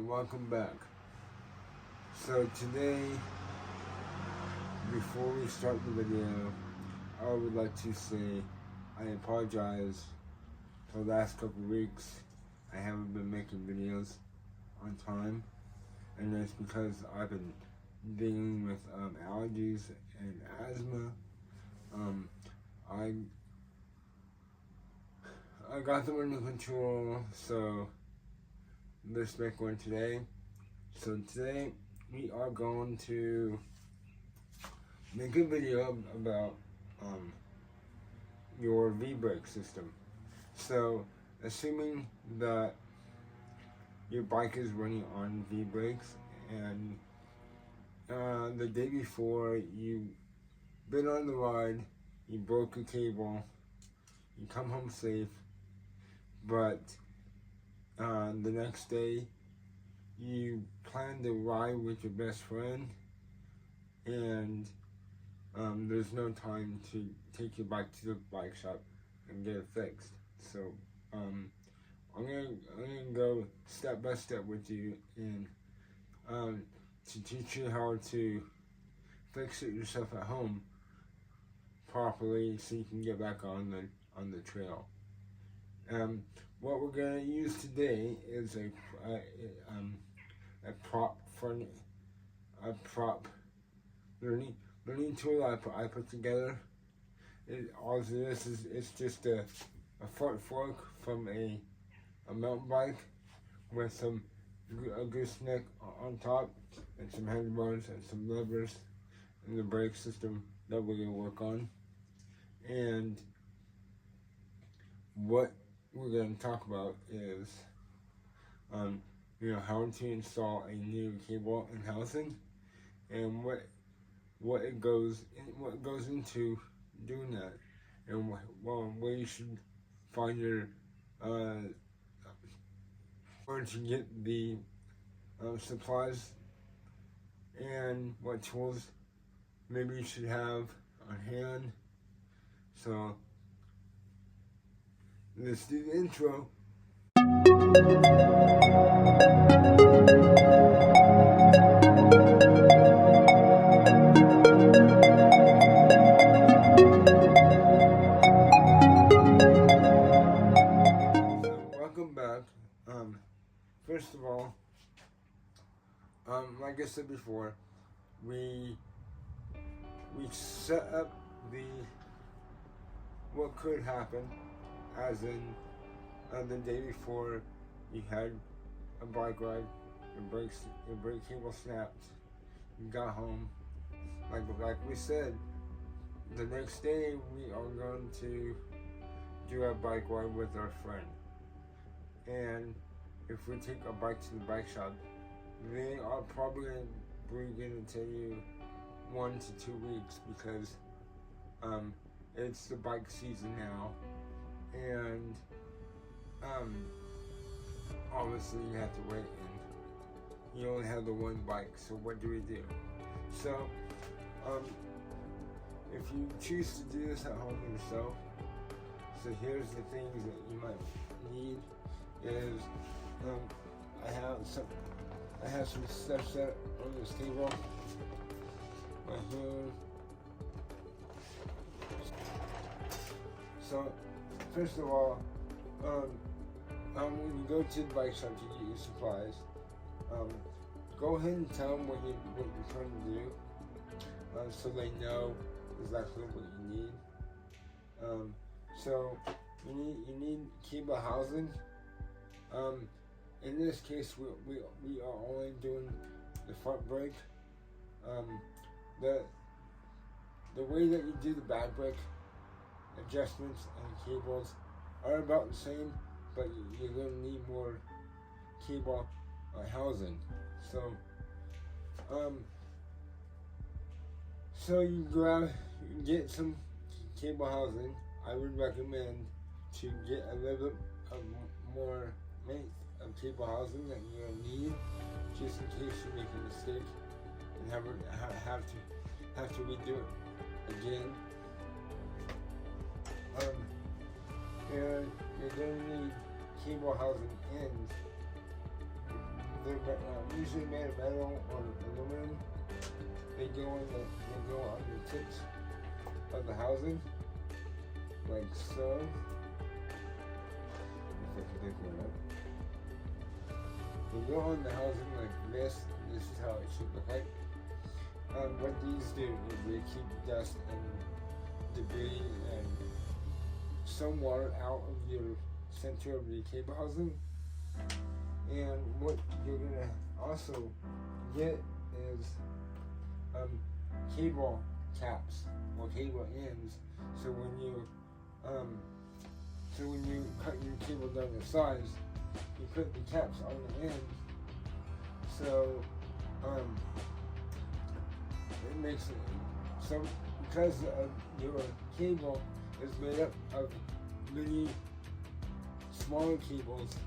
and welcome back. So today, before we start the video, I would like to say I apologize for the last couple of weeks. I haven't been making videos on time, and that's because I've been dealing with allergies and asthma. I got them under control, so let's make one today. So today we are going to make a video about your V-brake system. So assuming that your bike is running on V-brakes and the day before you've been on the ride, you broke a cable, you come home safe, but the next day you plan to ride with your best friend and there's no time to take your bike to the bike shop and get it fixed. So I'm gonna go step by step with you and to teach you how to fix it yourself at home properly so you can get back on the trail. What we're gonna use today is a prop learning tool I put together. All of this is it's just a front fork from a mountain bike with a gooseneck on top and some handlebars and some levers and the brake system that we're gonna work on. And what we're going to talk about is, how to install a new cable and housing, and what goes into doing that, and where you should find your where to get the supplies, and what tools maybe you should have on hand. So let's do the intro. So welcome back. First of all, like I said before, we set up what could happen, as in the day before you had a bike ride, your brake cable snapped, you got home. Like we said, the next day we are going to do a bike ride with our friend. And if we take our bike to the bike shop, they are probably going to tell you 1 to 2 weeks, because it's the bike season now, and obviously you have to wait, and you only have the one bike. So what do we do? So if you choose to do this at home yourself, so here's the things that you might need is I have some stuff set on this table right here. So first of all, when you go to the bike shop to get your supplies, go ahead and tell them what you're trying to do, so they know exactly what you need. So you need cable housing. In this case, we are only doing the front brake. The way that you do the back brake adjustments and cables are about the same, but you're going to need more cable housing. So you get some cable housing. I would recommend to get a little bit more length of cable housing that you're going to need, just in case you make a mistake and have to redo it again. And you're going to need cable housing ends they're usually made of metal or aluminum. They go on the tips of the housing, like so. If I can take one up. They go on the housing like this. This is how it should look like. What these do is they keep dust and debris and some water out of your center of the cable housing. And what you're gonna also get is cable caps or cable ends. So when you cut your cable down to size, you put the caps on the end. So it makes it so because of your cable is made up of many smaller cables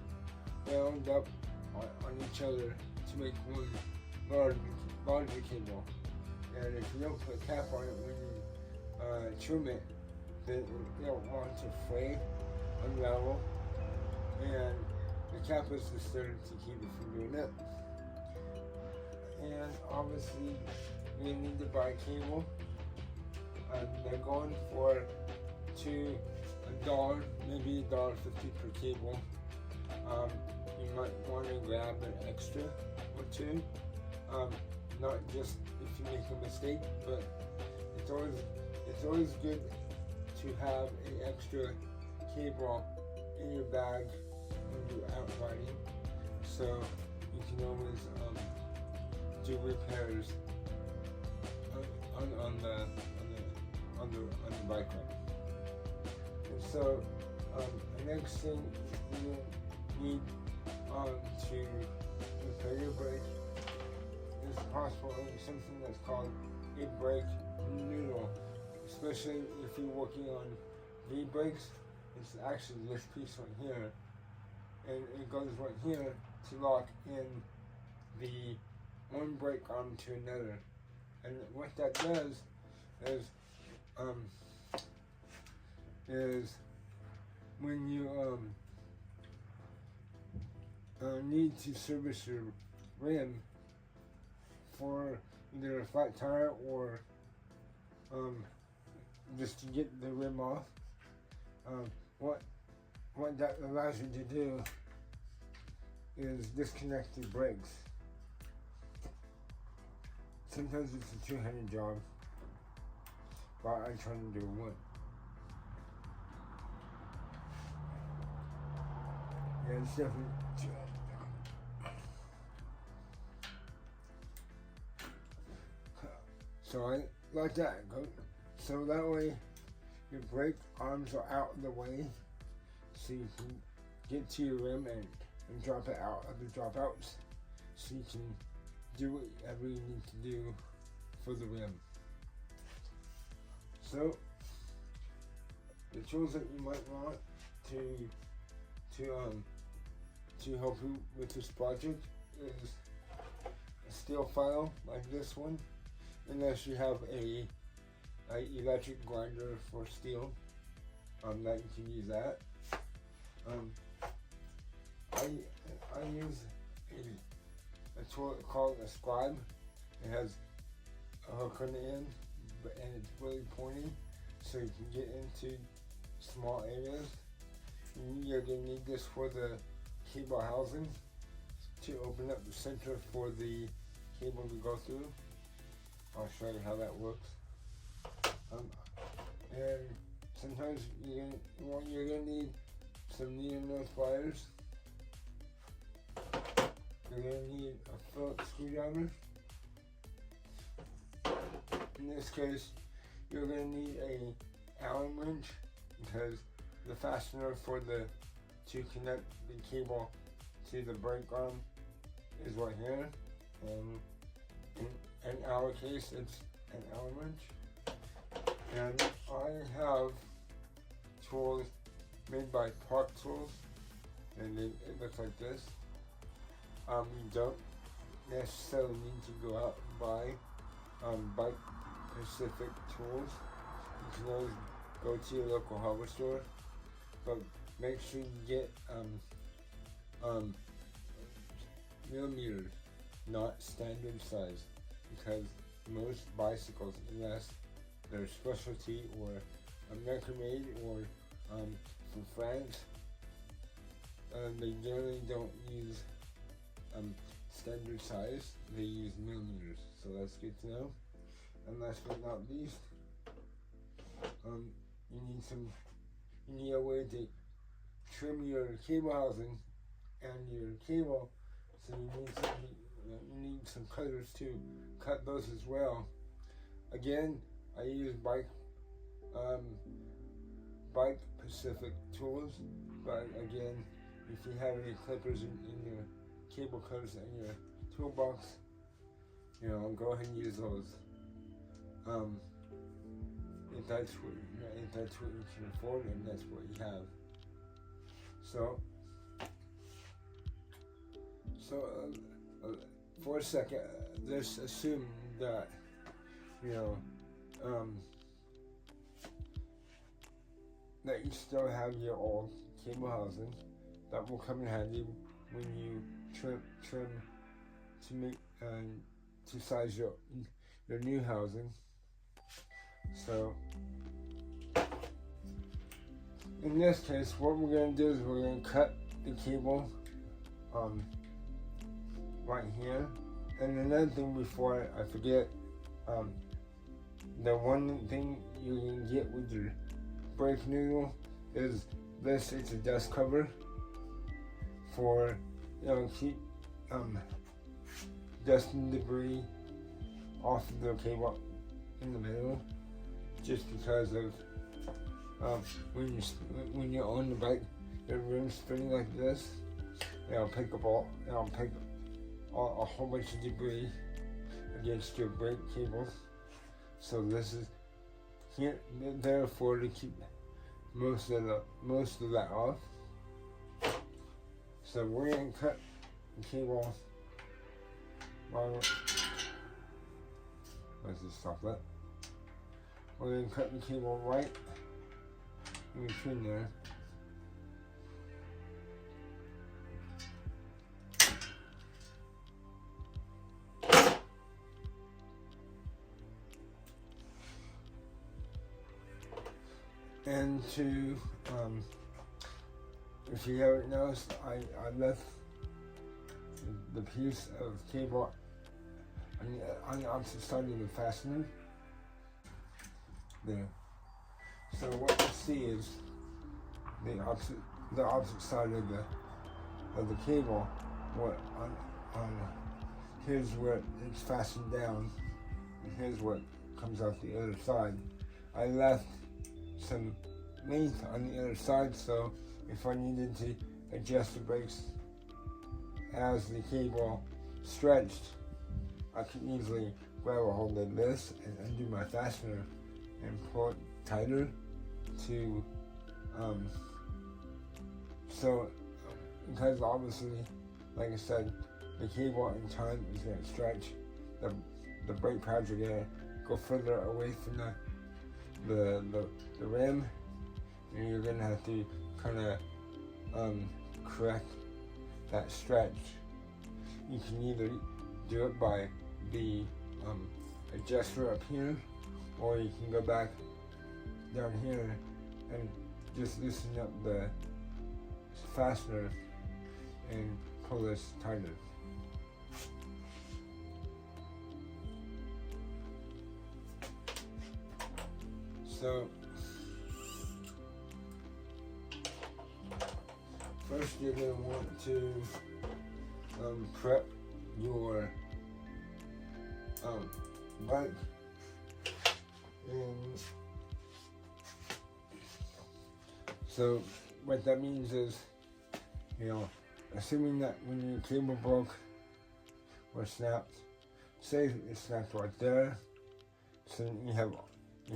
bound up on each other to make one larger cable. And if you don't put a cap on it when you trim it, then it'll want to fray, unravel, and the cap is just there to keep it from doing that. And obviously, you need to buy cable. They're going for $2, maybe $1.50 per cable. You might want to grab an extra or two. Not just if you make a mistake, but it's always good to have an extra cable in your bag when you're out riding, so you can always do repairs on the bike ride. And so the next thing you need to repair your brake is possibly something that's called a brake noodle. Especially if you're working on V-brakes, it's actually this piece right here, and it goes right here to lock in the one brake arm to another. And what that does is when you need to service your rim for either a flat tire or just to get the rim off, what that allows you to do is disconnect the brakes. Sometimes it's a two-handed job, but I try to do one. Yeah, it's definitely two-handed job. So I let that go. So that way your brake arms are out of the way, so you can get to your rim and drop it out of the dropouts, so you can do whatever you need to do for the rim. So the tools that you might want to help you with this project is a steel file like this one, unless you have a electric grinder for steel, that you can use that. I use a tool called a scribe. It has a hook on the end, and it's really pointy, so you can get into small areas. You're going to need this for the cable housing to open up the center for the cable to go through. I'll show you how that works. And sometimes you're going to need some needle nose pliers. You're going to need a Phillips screwdriver. In this case, you're going to need a Allen wrench, because the fastener to connect the cable to the brake arm is right here. In our case, it's an Allen wrench. And I have tools made by Park Tools, and it looks like this. You don't necessarily need to go out and buy Bike Pacific tools. You can always go to your local hardware store, but make sure you get millimeters, not standard size, because most bicycles, unless they're specialty or American made or from France, they generally don't use standard size. They use millimeters, so that's good to know. And last but not least, you need a way to trim your cable housing and your cable, so you need some cutters to cut those as well. Again, I use Bike Pacific tools, but again, if you have any clippers in your cable cutters in your toolbox, go ahead and use those. If that's what you can afford and that's what you have. So for a second, let's assume that that you still have your old cable housing. That will come in handy when you trim to make to size your new housing. So in this case, what we're going to do is we're going to cut the cable right here. And another thing before I forget, the one thing you can get with your brake noodle is this. It's a dust cover for keep dust and debris off of the cable in the middle, just because of when you're on the bike, the room's spinning like this, it'll pick up a whole bunch of debris against your brake cables. So this is here, therefore, to keep most of that off. So we're gonna cut the cable. Let's just stop that. We're going to cut the cable right in between there. And if you haven't noticed, I left the piece of cable on the opposite side of the fastener there. So what you see is the opposite side of the cable. What on here's where it's fastened down, and here's what comes out the other side. I left some length on the other side, so if I needed to adjust the brakes as the cable stretched, I can easily grab a hold of this and undo my fastener and pull it tighter to because obviously, like I said, the cable in time is going to stretch. The brake pads are going to go further away from the rim, and you're going to have to kind of correct that stretch. You can either do it by the adjuster up here, or you can go back down here and just loosen up the fastener and pull this tighter. So first you're going to want to prep your bike, and so what that means is, assuming that when your cable broke or snapped, say it snapped right there, so you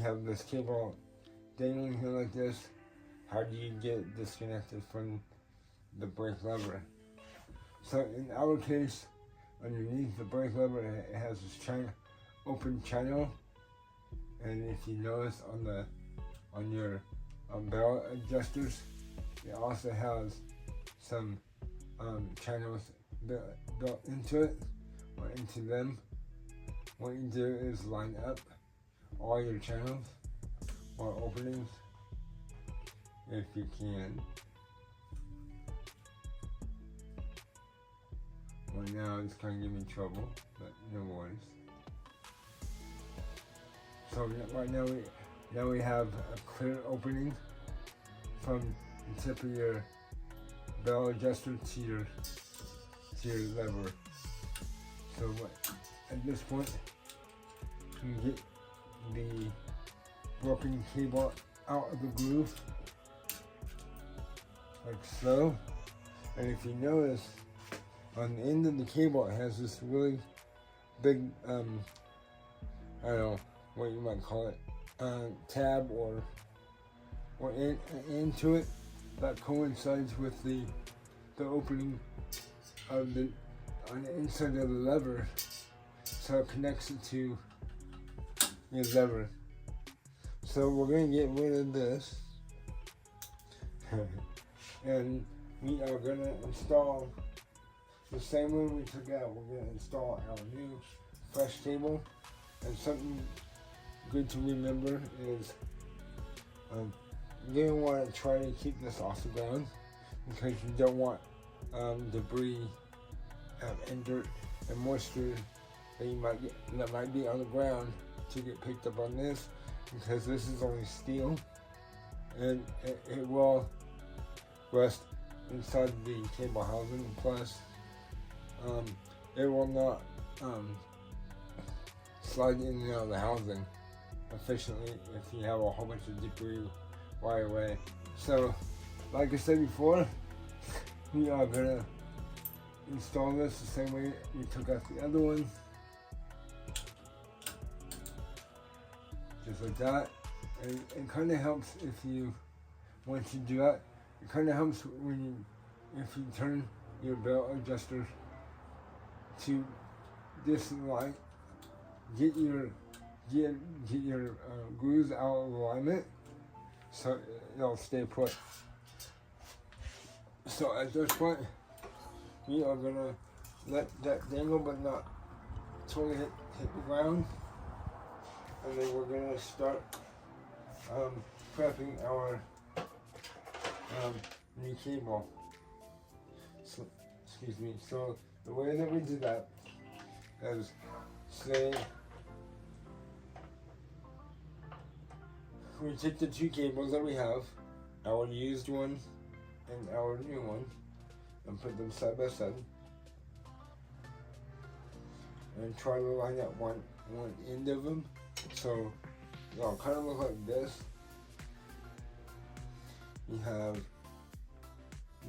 have this cable dangling here like this. How do you get it disconnected from the brake lever? So in our case, underneath the brake lever, it has this open channel, and if you notice on your belt adjusters, it also has some channels built into it or into them, what you do is line up all your channels or openings if you can. Right now it's kind of giving me trouble, but no worries. So right now we have a clear opening from the tip of your bell adjuster to your lever. So at this point, you can get the broken cable out of the groove, like so. And if you notice, on the end of the cable, it has this really big, I don't know what you might call it, tab or into it that coincides with the opening of on the inside of the lever, so it connects it to your lever. So we're going to get rid of this, and we are going to install the same way we took out. We're going to install our new fresh cable. And something good to remember is you're going to want to try to keep this off the ground, because you don't want debris and dirt and moisture that might be on the ground to get picked up on this, because this is only steel and it will rust inside the cable housing. Plus it will not slide in and out of the housing efficiently if you have a whole bunch of debris right away. So like I said before, we are gonna install this the same way we took out the other one, just like that. And it kind of helps if you, once you do that, it kind of helps if you turn your belt adjuster to this line, get your grooves out of alignment, so it'll stay put. So at this point, we are gonna let that dangle but not totally hit the ground, and then we're gonna start prepping our new cable. So, excuse me. So the way that we do that is, say we take the two cables that we have, our used one and our new one, and put them side by side, and try to line up one end of them, so they'll kind of look like this. You have,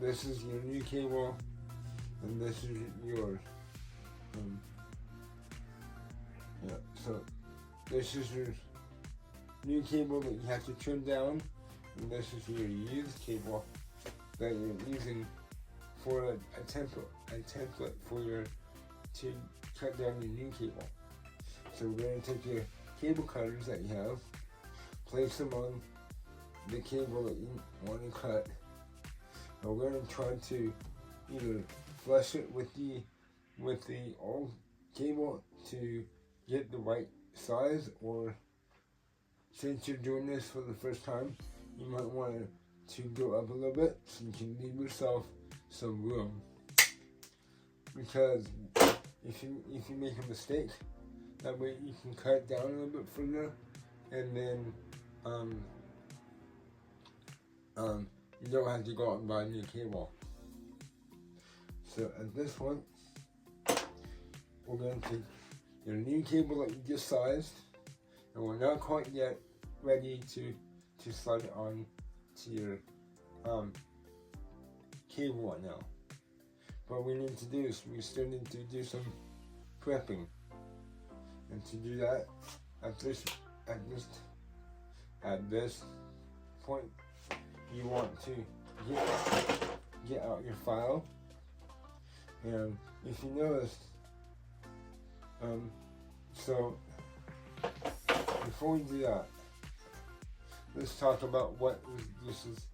this is your new cable, and this is yours. Yeah, so this is your new cable that you have to trim down, and this is your used cable that you're using for a template for to cut down your new cable. So we're going to take your cable cutters that you have, place them on the cable that you want to cut, and we're going to try to either flush it with the old cable to get the right size, or since you're doing this for the first time, you might want to go up a little bit so you can leave yourself some room. Because if you make a mistake, that way you can cut it down a little bit further, and then you don't have to go out and buy a new cable. So at this point, we're going to take your new cable that you just sized, and we're not quite yet ready to slide it on to your cable right now. What we need to do is we still need to do some prepping, and to do that, at this point, you want to get out your file. And if you notice, so before we do that, let's talk about what this is.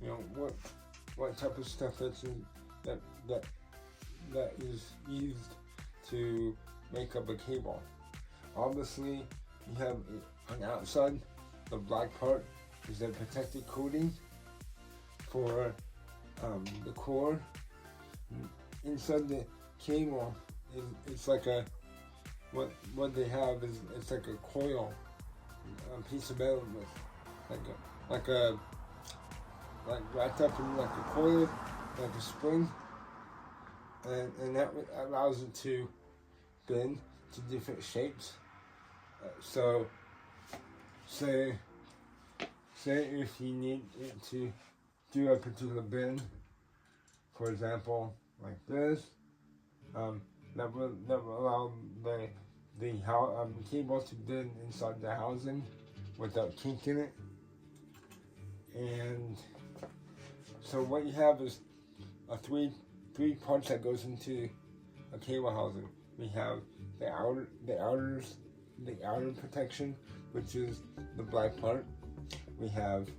You know, what type of stuff that that is used to make up a cable. Obviously, you have on the outside, the black part is a protective coating for the core. Inside the cable, it's like what they have is it's like a coil, a piece of metal with like wrapped up in like a coil, like a spring, and that allows it to bend to different shapes. So, say if you need it to do a particular bend, for example, like this, that will allow the cable to bend inside the housing without kinking it. And so what you have is three parts that goes into a cable housing. We have the outer protection, which is the black part. We have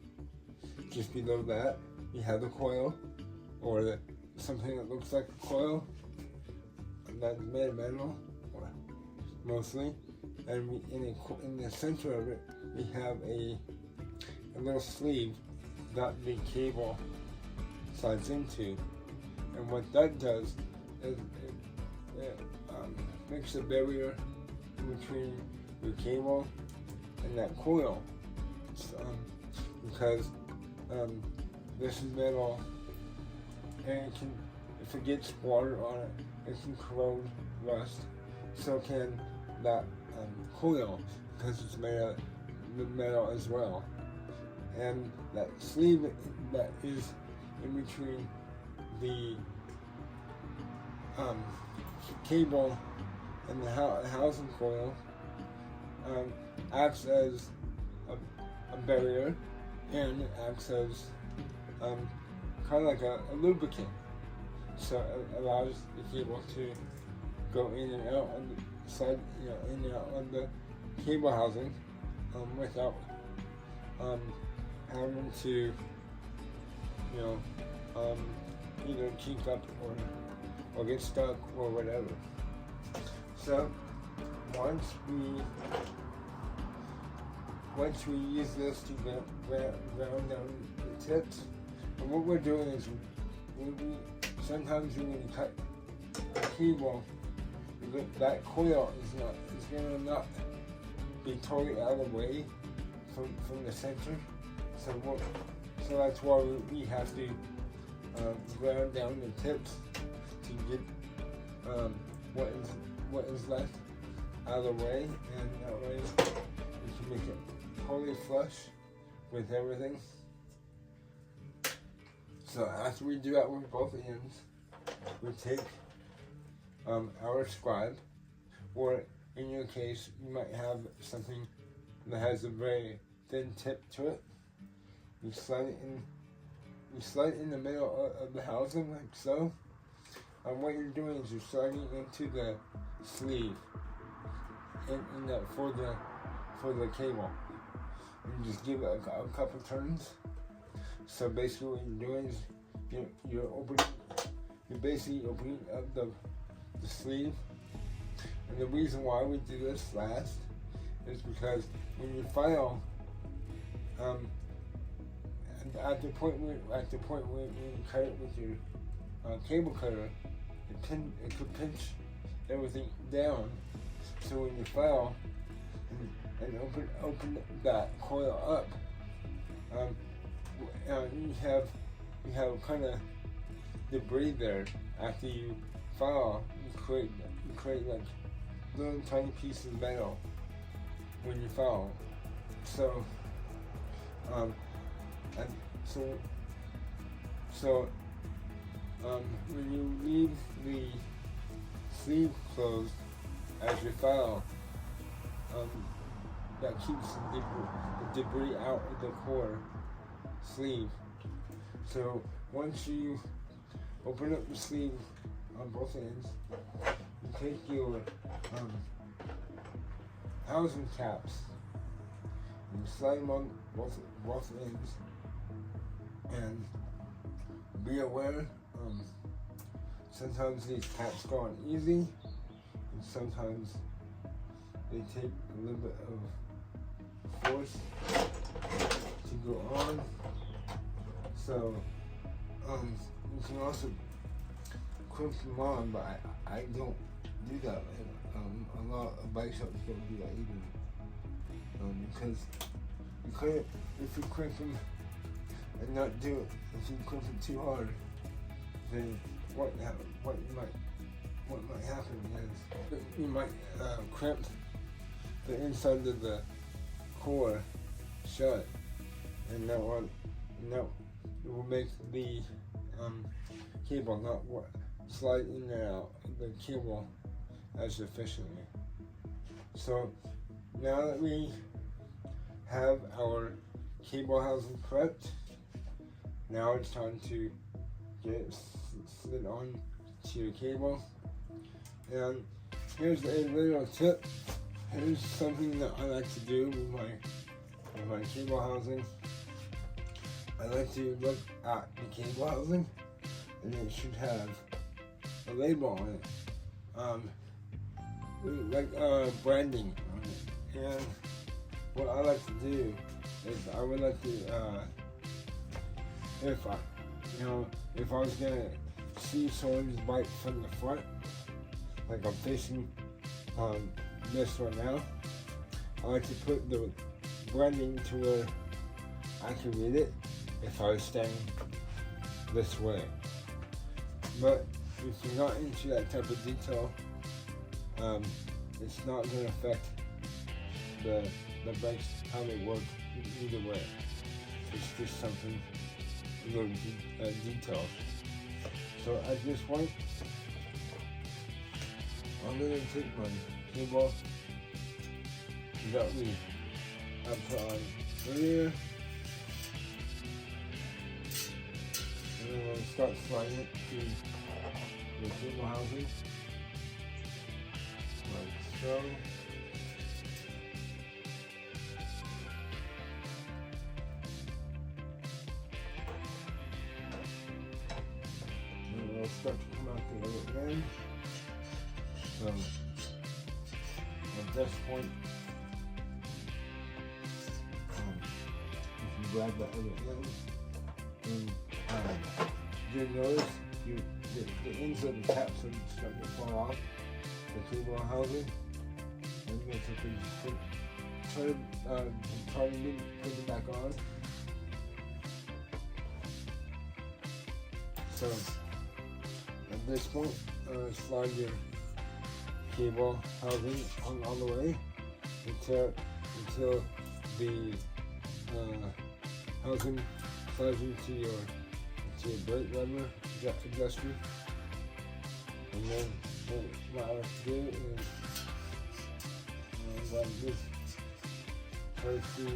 just below that, we have the coil, or something that looks like a coil, that's made of metal, mostly. And in the center of it, we have a little sleeve that the cable slides into. And what that does is it makes a barrier in between your cable and that coil. Because this is metal, and if it gets water on it, it can corrode, rust. So can that coil, because it's made of metal as well. And that sleeve that is in between the cable and the housing coil acts as a barrier, and it acts as kind of like a lubricant. So it allows the cable to go in and out on the side, in and out on the cable housing without having to, either kink up or get stuck or whatever. So once we use this to ground down the tips, and what we're doing is sometimes when you cut a cable, that coil is gonna not be totally out of the way from the center. So that's why we have to ground down the tips to get what is left out of the way, and that way we can make it totally flush with everything. So after we do that with both ends, we take our scribe, or in your case, you might have something that has a very thin tip to it. You slide it in the middle of the housing like so. And what you're doing is you're sliding into the sleeve for the cable. And you just give it a couple turns. So basically what you're doing is you're basically opening up the sleeve. And the reason why we do this last is because when you file, at the point where you cut it with your cable cutter, it could pinch everything down. So when you file and open that coil up, you have kind of debris there. After you file, you create like little tiny pieces of metal when you file. So when you leave the sleeve closed as you file, that keeps the debris out of the core sleeve. So once you open up the sleeve on both ends, you take your housing caps and slide them on both ends, and be aware sometimes these caps go on easy, and sometimes they take a little bit of force to go on. So you can also crimp them on, but I don't do that. A lot of bike shops don't do that either, because you couldn't, if you crimp them and not do it, if you crimp it too hard, then what might happen is you might crimp the inside of the core shut, and that will make the cable not slide in and out of the cable as efficiently. So now that we have our cable housing prepped, now it's time to get it slid on to your cable. And here's a little tip. Here's something that I like to do with my cable housing. I like to look at the cable housing, and it should have a label on it, like branding on it. And what I like to do is I would like to, if I was gonna see someone's bike from the front, like I'm facing this right now, I like to put the branding to where I can read it if I was standing this way. But if you're not into that type of detail, it's not going to affect the bikes, how they work either way. It's just something a little detailed. So at this point, I'm going to take my cable that we put on earlier, and then we'll start sliding it to the cable housing, like so. And we'll start to come out the other end. So at this point, you can grab the other end, and you'll notice the ends of the caps are starting to fall off the cable housing, and you're going to try to put it back on. So at this point, slide your cable housing on the way until the housing slides into your brake lever adjuster, and then what I like to do is just try to see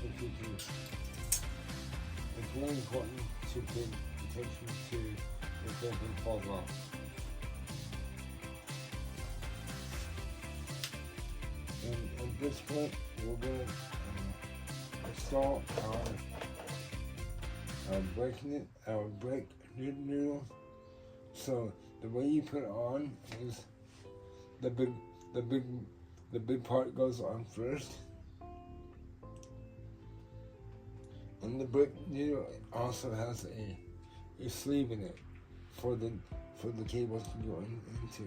if you can. It's really important to pay attention to if anything falls off. And at this point, we're going to install our brake noodle. So the way you put it on is the big part goes on first, and the brake noodle also has a sleeve in it for the cables to go into,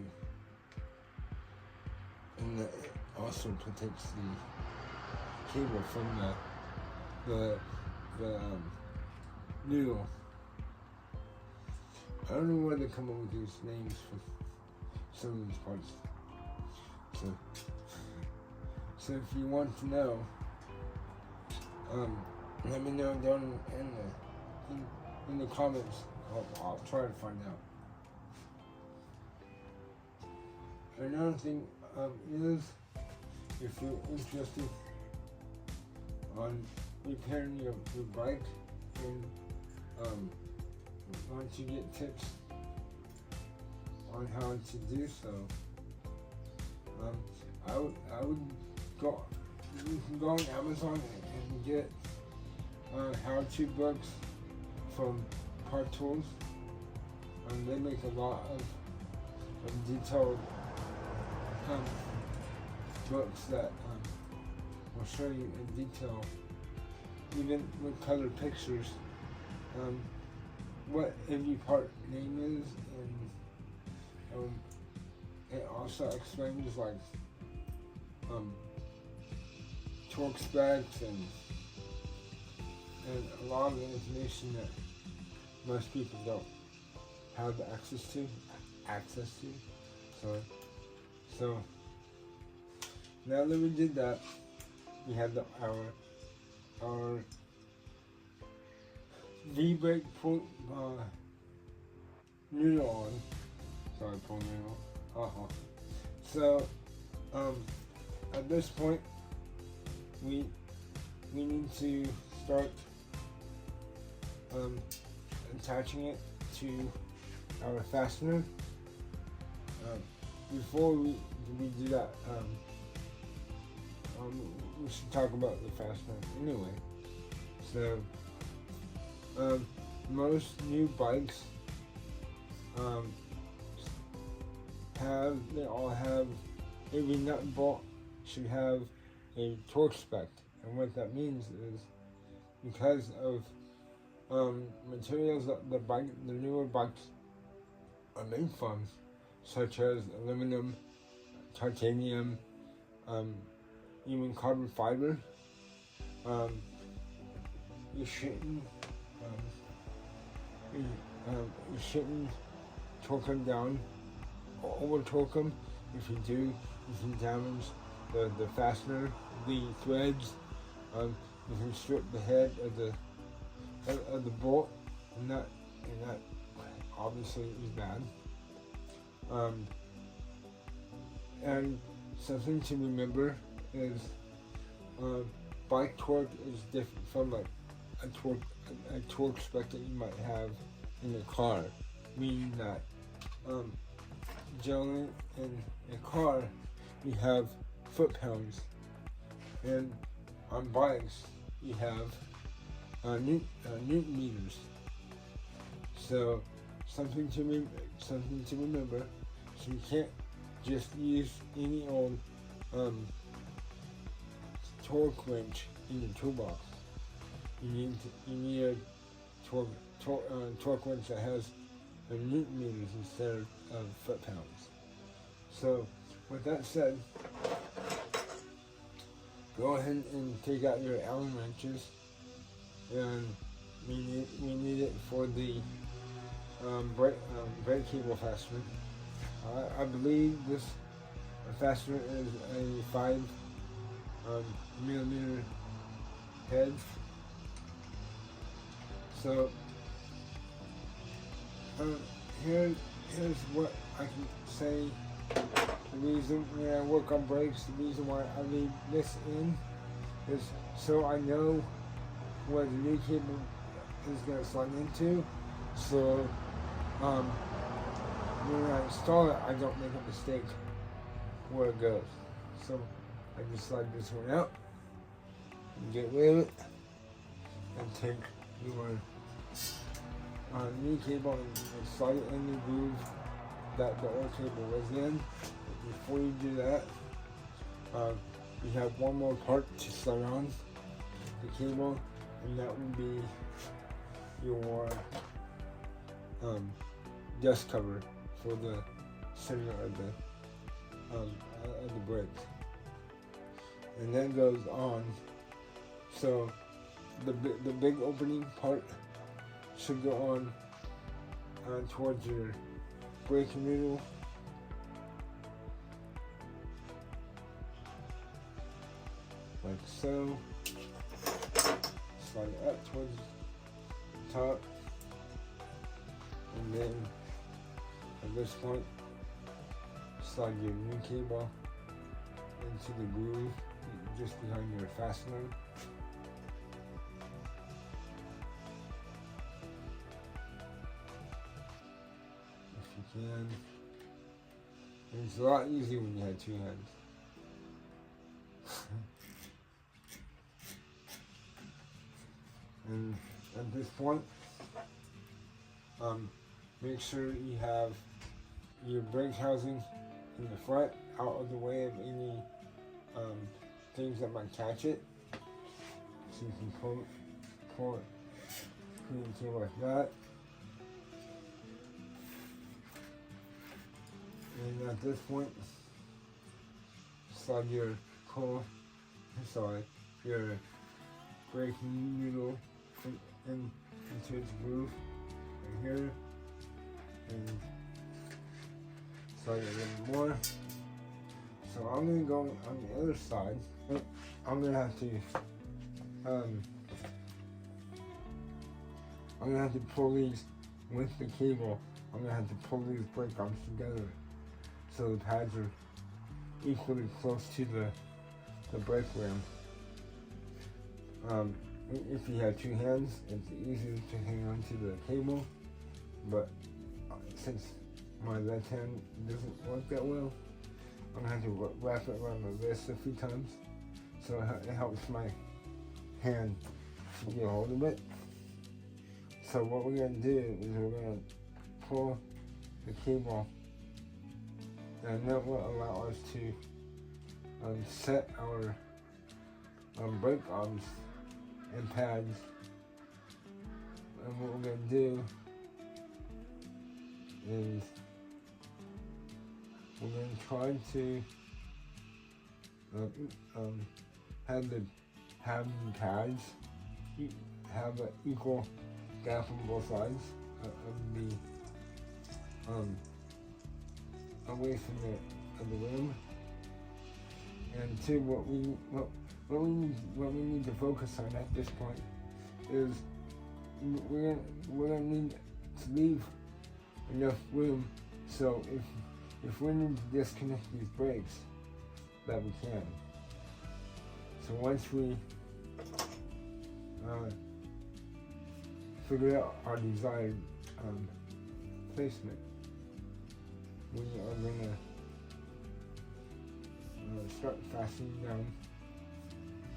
and it also protects the cable from the noodle. I don't know where they come up with these names for some of these parts. So if you want to know, let me know down in the comments. I'll try to find out. Another thing is, if you're interested on repairing your bike and want to get tips on how to do so, I would go. You can go on Amazon and get how-to books from Part Tools. They make a lot of detailed um, books that will show you in detail, even with colored pictures, what every part name is, and it also explains like torque specs and a lot of the information that most people don't have access to. So now that we did that, we had our V-brake pull neutral on. Sorry, pull neutral. So at this point, we need to start attaching it to our fastener. Before we do that, we should talk about the fastener anyway. So most new bikes all have every nut and bolt should have a torque spec, and what that means is because of materials that the newer bikes are made from, such as aluminum, titanium, even carbon fiber, you shouldn't torque them down or over torque them. If you do, you can damage the fastener, the threads. You can strip the head of the bolt, and that obviously is bad. And something to remember is bike torque is different from like a torque spec that you might have in a car, meaning that generally in a car you have foot-pounds, and on bikes you have newton meters. So something to remember. So you can't just use any old torque wrench in your toolbox. You need a torque wrench that has newton meters instead of foot-pounds. So with that said, go ahead and take out your Allen wrenches, and we need it for the brake cable fastener. I believe this fastener is a 5 millimeter head. So here's what I can say. The reason when I work on brakes, the reason why I leave this in is so I know where the new cable is going to slide into. So when I install it, I don't make a mistake where it goes. So I just slide this one out and get rid of it, and take your new cable and slide it in the groove that the old cable was in. Before you do that, you have one more part to slide on the cable, and that would be your dust cover for the center of the brakes, and then goes on. So the big opening part should go on towards your brake noodle, like so. Slide it up towards the top, and then at this point, slide your new cable into the groove just behind your fastener. If you can. And it's a lot easier when you have two hands. And at this point, make sure you have your brake housing in the front, out of the way of any things that might catch it. So you can pull it into like that. And at this point, slide your your braking needle into its groove right here, and slide it a little more. So I'm gonna go on the other side. I'm gonna have to pull these with the cable. I'm gonna have to pull these brake arms together so the pads are equally close to the brake ram. If you have two hands, it's easier to hang on to the cable, but since my left hand doesn't work that well, I'm gonna have to wrap it around my wrist a few times, so it helps my hand to get a hold of it. So what we're gonna do is we're gonna pull the cable, and that will allow us to set our brake arms and pads. And what we're gonna do is we're gonna try to have the pads have an equal gap on both sides of the away from the rim. And two, what we need to focus on at this point is we're gonna need to leave enough room so if we need to disconnect these brakes, that we can. So once we figure out our desired placement, we are gonna start fastening down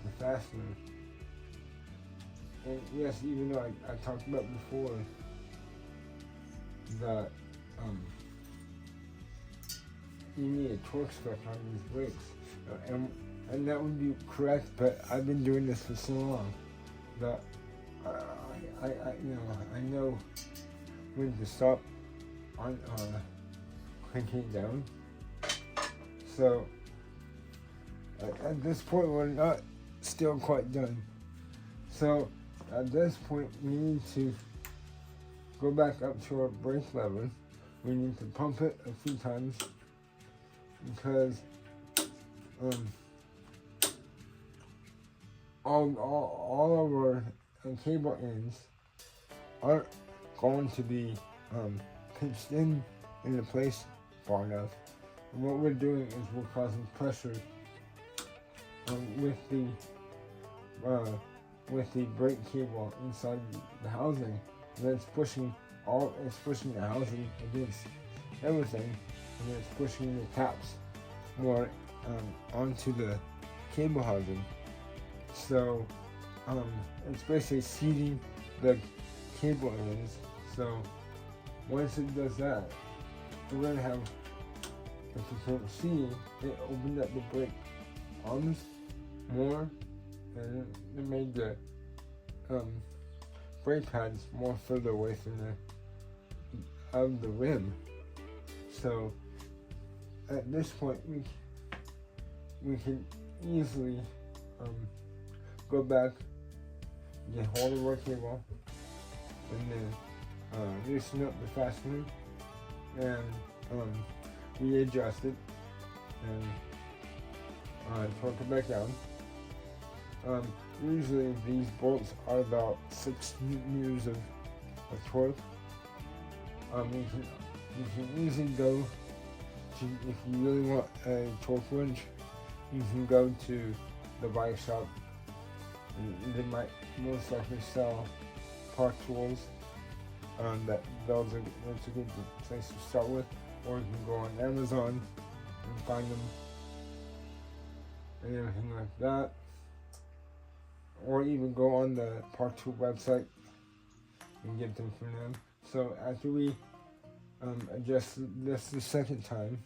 the fastener. And yes, even though I talked about before that you need a torque spec on these brakes, and that would be correct, but I've been doing this for so long that I know when to stop on cranking it down. So at this point, we're not still quite done. So at this point, we need to go back up to our brake lever. We need to pump it a few times because all of our cable ends aren't going to be pinched into place far enough. And what we're doing is we're causing pressure with the brake cable inside the housing, and then it's pushing the housing against everything, and then it's pushing the caps more onto the cable housing. So it's basically seating the cable ends. So once it does that, we're gonna have, if you can't see, it opened up the brake arms more, and it made the brake pads more further away from the rim. So at this point, we can easily go back, get hold of our cable, and then loosen up the fastener and readjust it and torque it back down. Usually these bolts are about 6 newtons of torque. You can easily go to, if you really want a torque wrench, you can go to the bike shop, and they might most likely sell Park Tools. That's a good place to start with, or you can go on Amazon and find them and everything like that, or even go on the Park Tool website and get them from them. So after we adjust this the second time,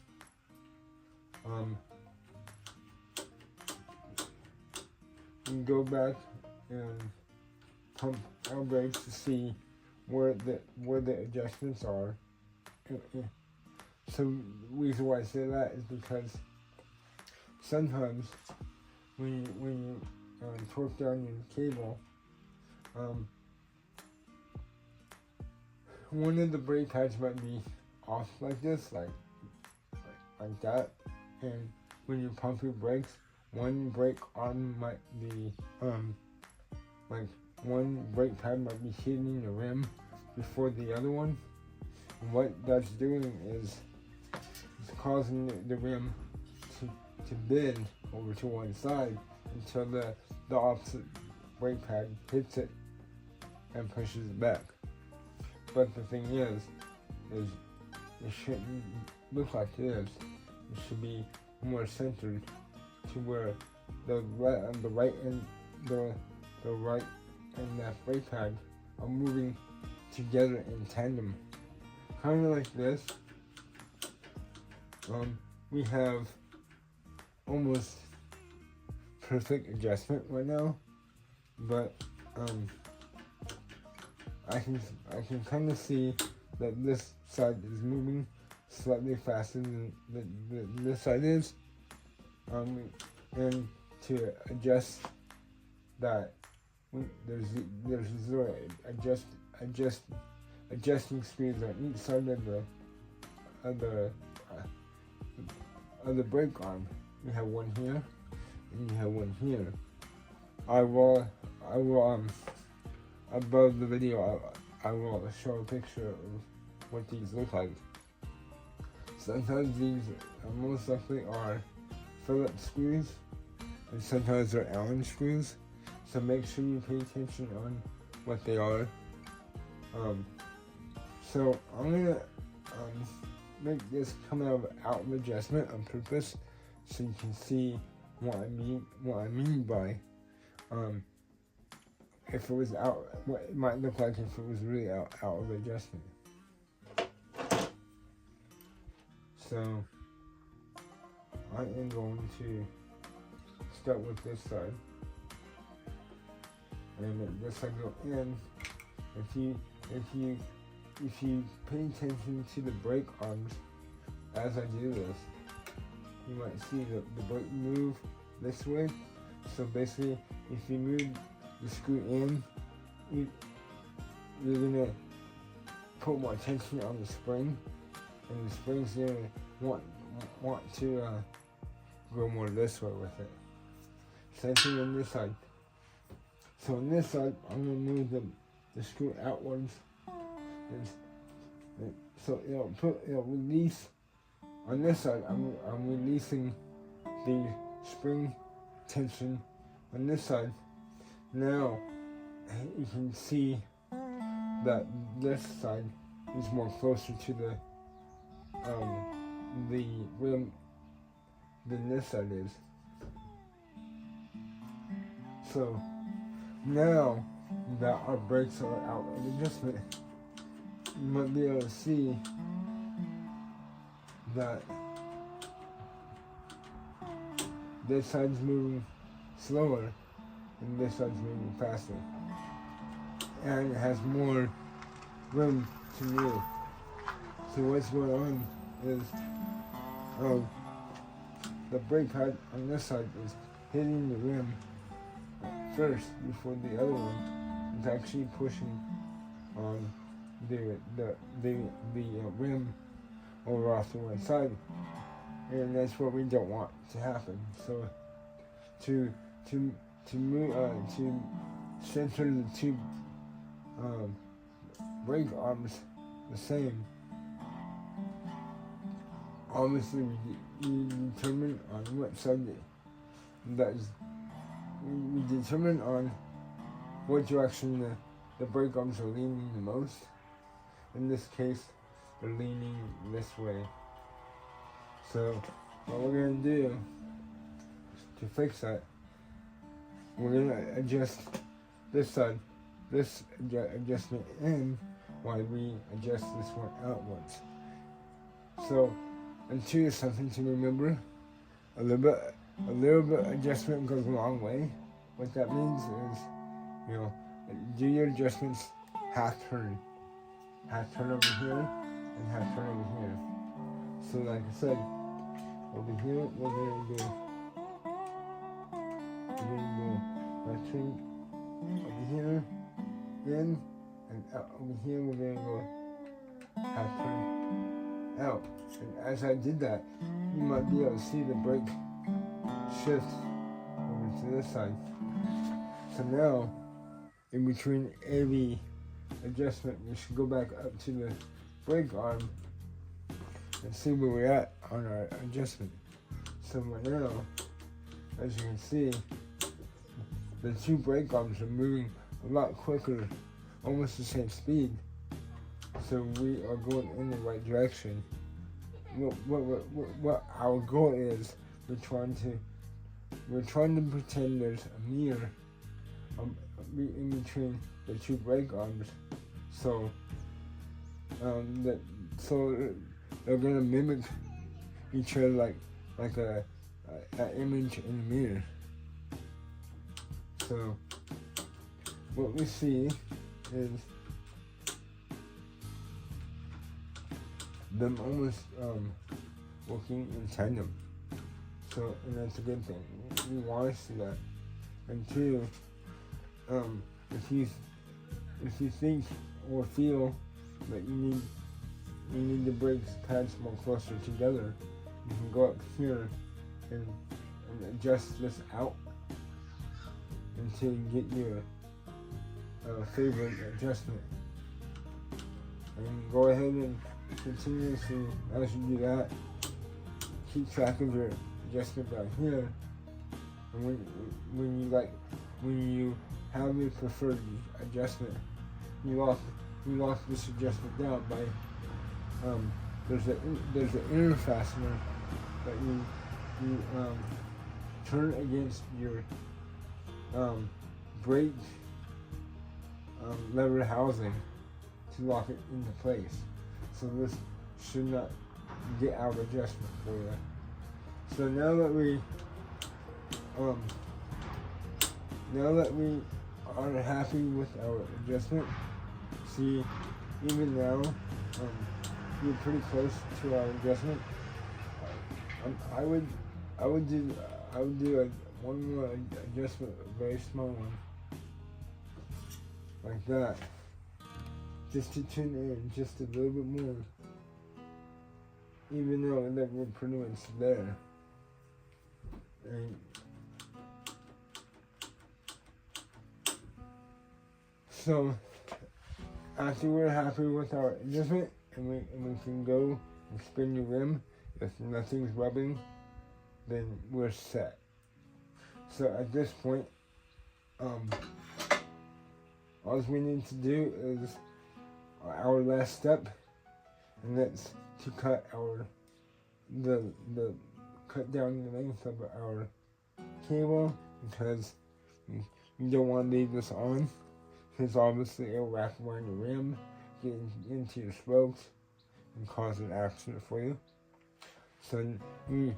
we go back and pump our brakes to see where the adjustments are. So the reason why I say that is because sometimes when you torque down your cable, one of the brake pads might be off like this, like that, and when you pump your brakes, one brake arm might be like one brake pad might be hitting the rim before the other one. And what that's doing is it's causing the rim to bend over to one side until the opposite brake pad hits it and pushes it back. But the thing is it shouldn't look like this. It should be more centered to where the right and left brake pad are moving together in tandem, kind of like this. We have almost perfect adjustment right now, but I can kind of see that this side is moving slightly faster than this side is, and to adjust that, there's zero adjusting screws on each side of the brake arm. You have one here, and you have one here. I will above the video. I will show a picture of what these look like. Sometimes these most likely are Phillips screws, and sometimes they're Allen screws. So make sure you pay attention on what they are. So I'm gonna make this come out of adjustment on purpose, so you can see what I mean by if it was out, what it might look like if it was really out of adjustment. So I am going to start with this side and make this side go in. If you pay attention to the brake arms as I do this, you might see the brake move this way. So basically, if you move the screw in, you're gonna put more tension on the spring, and the spring's gonna want to go more this way with it. Same thing on this side. So on this side, I'm gonna move the screw outwards, and so it'll release. On this side, I'm releasing the spring tension on this side. Now you can see that this side is more closer to the rim than this side is. So now that our brakes are out of adjustment, you might be able to see that this side's moving slower and this side's moving faster, and it has more room to move. So what's going on is the brake pad on this side is hitting the rim first before the other one is actually pushing on the rim over off to one side, and that's what we don't want to happen. So to move to center the two brake arms the same, obviously we determine on what side that is. We determine on what direction the brake arms are leaning the most. In this case, they're leaning this way. So what we're going to do to fix that, we're going to adjust this side, this adjustment in, while we adjust this one outwards. So, and two is something to remember. A little bit adjustment goes a long way. What that means is, you know, do your adjustments half turn over here and half turn over here. So like I said, over here we're gonna go left turn over here in, and out over here we're gonna go half turn out. And as I did that, you might be able to see the brake shift over to this side. So now, in between every adjustment, we should go back up to the brake arm and see where we're at on our adjustment. So right now, as you can see, the two brake arms are moving a lot quicker, almost the same speed. So we are going in the right direction. What our goal is, we're trying to pretend there's a mirror in between the two brake arms, so they're gonna mimic each other like a image in a mirror. So what we see is them almost working in tandem. So, and that's a good thing. We want to see that. And two, if you think or feel that you need the brakes pads more closer together, you can go up here and adjust this out until you get your favorite adjustment. And go ahead and continuously, as you do that, keep track of your adjustment down here. And when you have your preferred adjustment, you lock this adjustment down by there's an inner fastener that you turn against your brake lever housing to lock it into place. So this should not get out of adjustment for you. So now that we are happy with our adjustment, see, even now we're pretty close to our adjustment. I would do one more adjustment, a very small one, like that, just to tune in just a little bit more, even though that we're pretty much there. And so after we're happy with our adjustment and we can go and spin the rim if nothing's rubbing, then we're set. So at this point, all we need to do is our last step, and that's to cut cut down the length of our cable, because you don't want to leave this on, because obviously it'll wrap around the rim, get into your spokes, and cause an accident for you. So we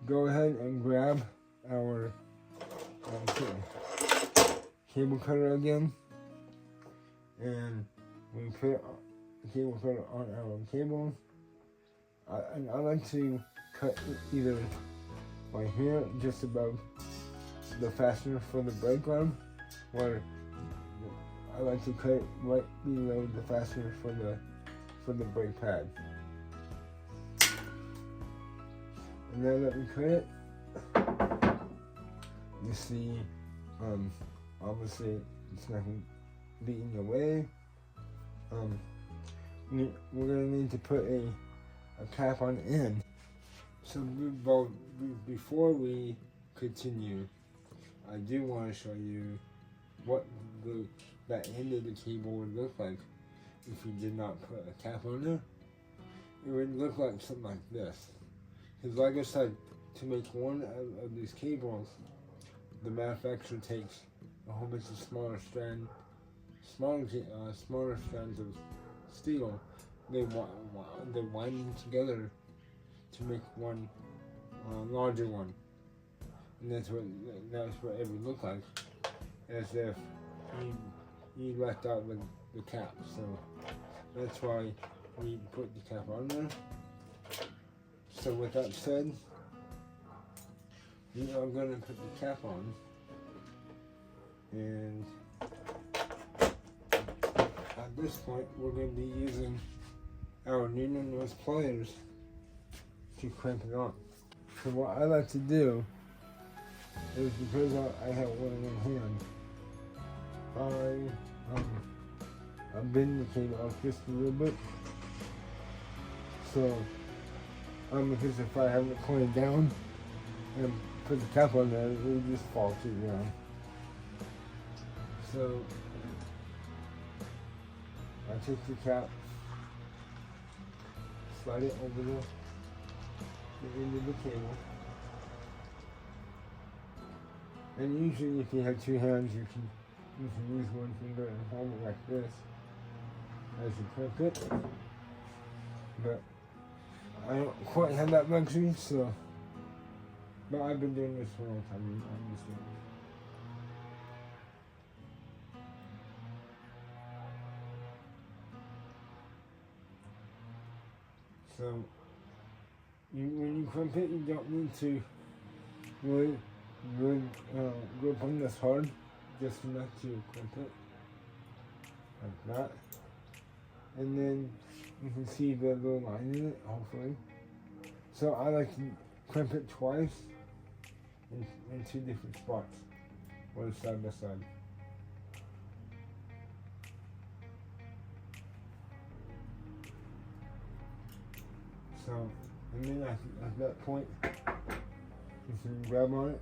go ahead and grab our cable cutter again, and we put the cable cutter on our cable. And I like to cut either right here, just above the fastener for the brake arm, or I like to cut it right below the fastener for the brake pad. And now that we cut it, you see, obviously it's not going to be in your way. We're going to need to put a cap on the end. So before we continue, I do want to show you what that end of the cable would look like if you did not put a cap on it. It would look like something like this. Because like I said, to make one of these cables, the manufacturer takes a whole bunch of smaller strands of steel. They wind them together to make one larger one, and that's what it would look like, as if you left out the cap. So that's why we put the cap on there. So with that said, we are going to put the cap on, and at this point we're going to be using our needle nose pliers to clamp it on. So what I like to do is, because I have one in hand, I bend the cable off just a little bit. So because if I have it pointed down and put the cap on there, it will just fall to the ground. So I take the cap, slide it over the end of the cable, and usually if you have two hands, you can use one finger and hold it like this as you clamp it. But I don't quite have that luxury, so. But I've been doing this for a long time. I'm just doing it. So, when you clamp it, you don't need to really grip on this hard, just enough to clamp it, like that. And then you can see the little line in it, hopefully. So I like to clamp it twice in two different spots, or side by side. So, and then at that point, you can grab on it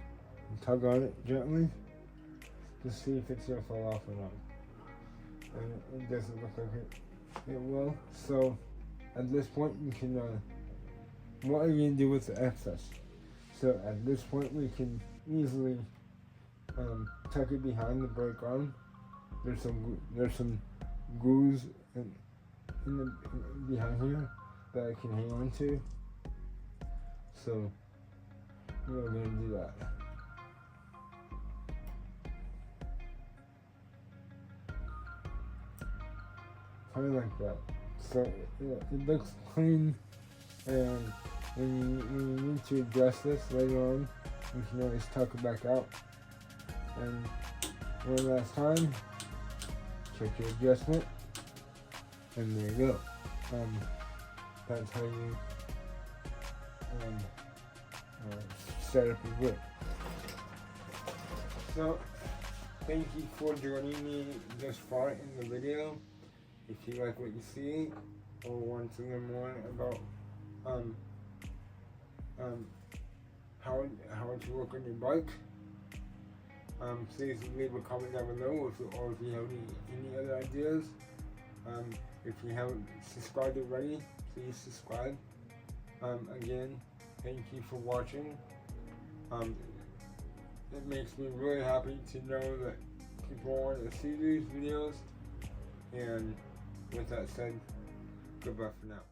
and tug on it gently to see if it's going to fall off or not. And it doesn't look like it will. So, at this point, you can, what are you going to do with the excess? So, at this point, we can easily tuck it behind the brake arm. There's some grooves behind here that I can hang on to. So we're going to do that. Kind of like that. So it looks clean, and when you need to adjust this later on, you can always tuck it back out. And one last time, check your adjustment, and there you go. That's how you set up your grip. So, thank you for joining me this far in the video. If you like what you see, or want to learn more about how to work on your bike, please leave a comment down below, or if you have any other ideas. If you haven't subscribed already, please subscribe. Again, thank you for watching. It makes me really happy to know that people want to see these videos. And with that said, goodbye for now.